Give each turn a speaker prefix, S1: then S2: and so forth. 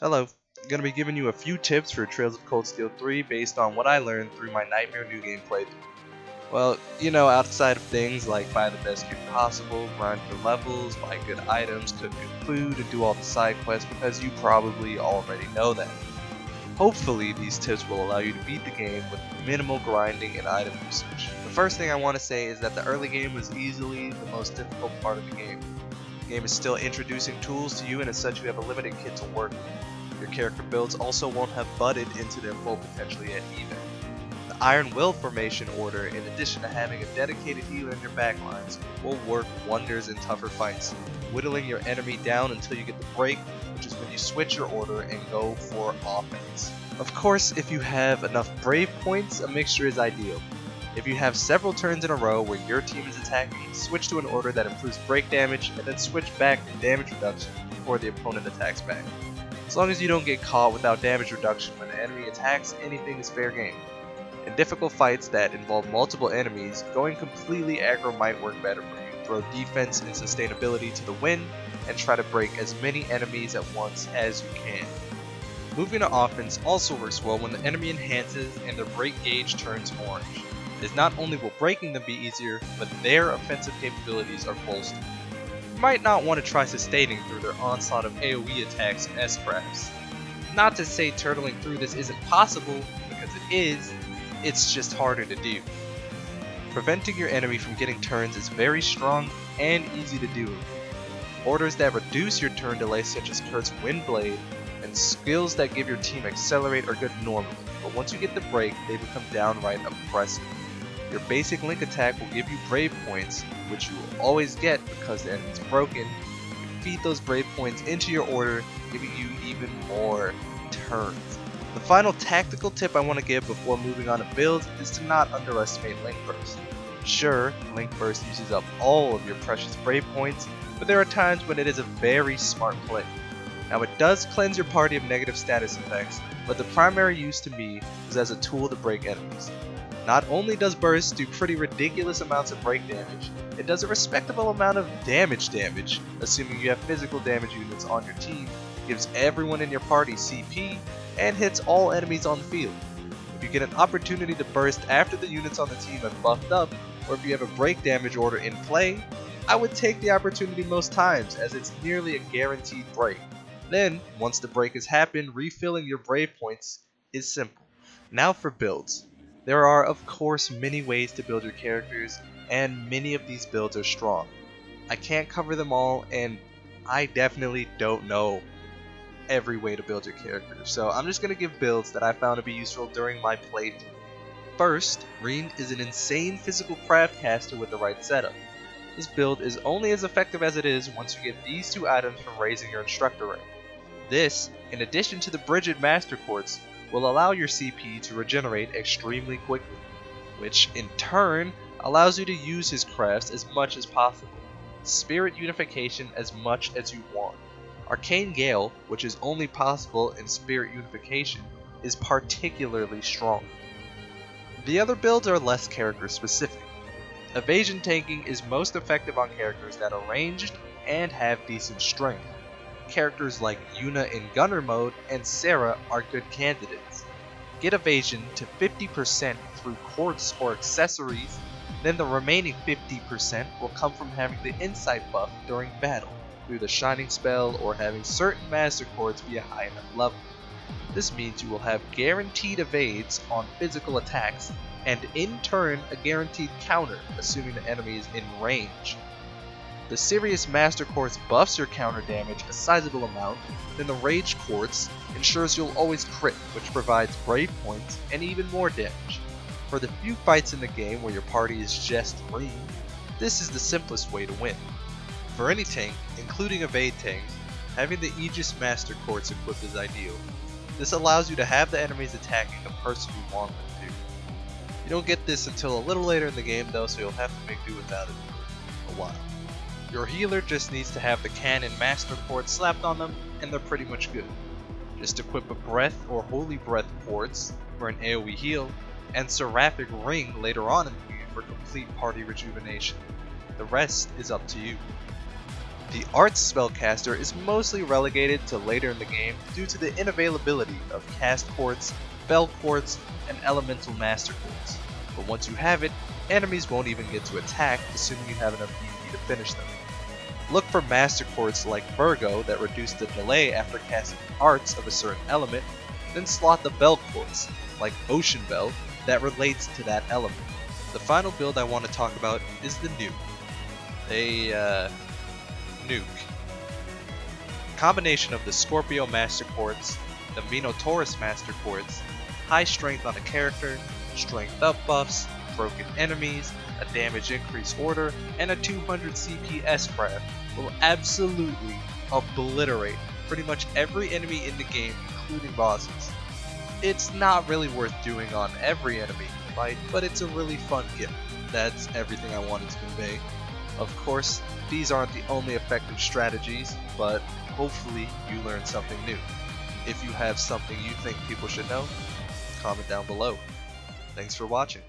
S1: Hello, I'm going to be giving you a few tips for Trails of Cold Steel 3 based on what I learned through my Nightmare New Game playthrough. Well, outside of things like buy the best gear possible, grind for levels, buy good items, cook good food, and do all the side quests because you probably already know that. Hopefully, these tips will allow you to beat the game with minimal grinding and item usage. The first thing I want to say is that the early game was easily the most difficult part of the game. The game is still introducing tools to you, and as such you have a limited kit to work with. Your character builds also won't have budded into their full potential yet either. The Iron Will formation order, in addition to having a dedicated healer in your backlines, will work wonders in tougher fights, whittling your enemy down until you get the break, which is when you switch your order and go for offense. Of course, if you have enough Brave points, a mixture is ideal. If you have several turns in a row where your team is attacking, switch to an order that improves break damage, and then switch back to damage reduction before the opponent attacks back. As long as you don't get caught without damage reduction when the enemy attacks, anything is fair game. In difficult fights that involve multiple enemies, going completely aggro might work better for you. Throw defense and sustainability to the wind, and try to break as many enemies at once as you can. Moving to offense also works well when the enemy enhances and their break gauge turns orange. As not only will breaking them be easier, but their offensive capabilities are bolstered. You might not want to try sustaining through their onslaught of AoE attacks and S-crafts. Not to say turtling through this isn't possible, because it is, it's just harder to do. Preventing your enemy from getting turns is very strong and easy to do. Orders that reduce your turn delay such as Kurt's Windblade and skills that give your team accelerate are good normally, but once you get the break, they become downright oppressive. Your basic link attack will give you Brave points, which you will always get because the enemy's broken. You feed those Brave points into your order, giving you even more turns. The final tactical tip I want to give before moving on to builds is to not underestimate Link Burst. Sure, Link Burst uses up all of your precious Brave points, but there are times when it is a very smart play. Now it does cleanse your party of negative status effects, but the primary use to me is as a tool to break enemies. Not only does Burst do pretty ridiculous amounts of break damage, it does a respectable amount of damage, assuming you have physical damage units on your team, gives everyone in your party CP, and hits all enemies on the field. If you get an opportunity to burst after the units on the team have buffed up, or if you have a break damage order in play, I would take the opportunity most times as it's nearly a guaranteed break. Then, once the break has happened, refilling your Brave points is simple. Now for builds. There are of course many ways to build your characters, and many of these builds are strong. I can't cover them all, and I definitely don't know every way to build your character, so I'm just going to give builds that I found to be useful during my playthrough. First, Reen is an insane physical craft caster with the right setup. This build is only as effective as it is once you get these two items from raising your instructor rank. This, in addition to the Bridget Master Quartz, will allow your CP to regenerate extremely quickly, which in turn allows you to use his crafts as much as possible. Spirit Unification as much as you want. Arcane Gale, which is only possible in Spirit Unification, is particularly strong. The other builds are less character specific. Evasion tanking is most effective on characters that are ranged and have decent strength. Characters like Yuna in Gunner mode and Sarah are good candidates. Get evasion to 50% through quartz or accessories, then the remaining 50% will come from having the insight buff during battle, through the shining spell or having certain master quartz be a high enough level. This means you will have guaranteed evades on physical attacks, and in turn a guaranteed counter assuming the enemy is in range. The Sirius Master Quartz buffs your counter damage a sizable amount, then the Rage Quartz ensures you'll always crit, which provides Brave points and even more damage. For the few fights in the game where your party is just Reen, this is the simplest way to win. For any tank, including evade tanks, having the Aegis Master Quartz equipped is ideal. This allows you to have the enemies attacking the person you want them to. You don't get this until a little later in the game though, so you'll have to make do without it for a while. Your healer just needs to have the Cannon Master Quartz slapped on them, and they're pretty much good. Just equip a Breath or Holy Breath Quartz for an AoE heal, and Seraphic Ring later on in the game for complete party rejuvenation. The rest is up to you. The Arts spellcaster is mostly relegated to later in the game due to the inavailability of cast quartz, bell quartz, and elemental master quartz. But once you have it, enemies won't even get to attack, assuming you have enough EP to finish them. Look for master quartz like Virgo that reduce the delay after casting arts of a certain element, then slot the bell quartz, like Ocean Bell, that relates to that element. The final build I want to talk about is the Nuke. Nuke. Combination of the Scorpio Master Quartz, the Minotaurus Master Quartz, high strength on a character, strength up buffs, broken enemies, a damage increase order, and a 200 CP craft will absolutely obliterate pretty much every enemy in the game, including bosses. It's not really worth doing on every enemy you fight, but it's a really fun gift. That's everything I wanted to convey. Of course, these aren't the only effective strategies, but hopefully you learned something new. If you have something you think people should know, comment down below. Thanks for watching.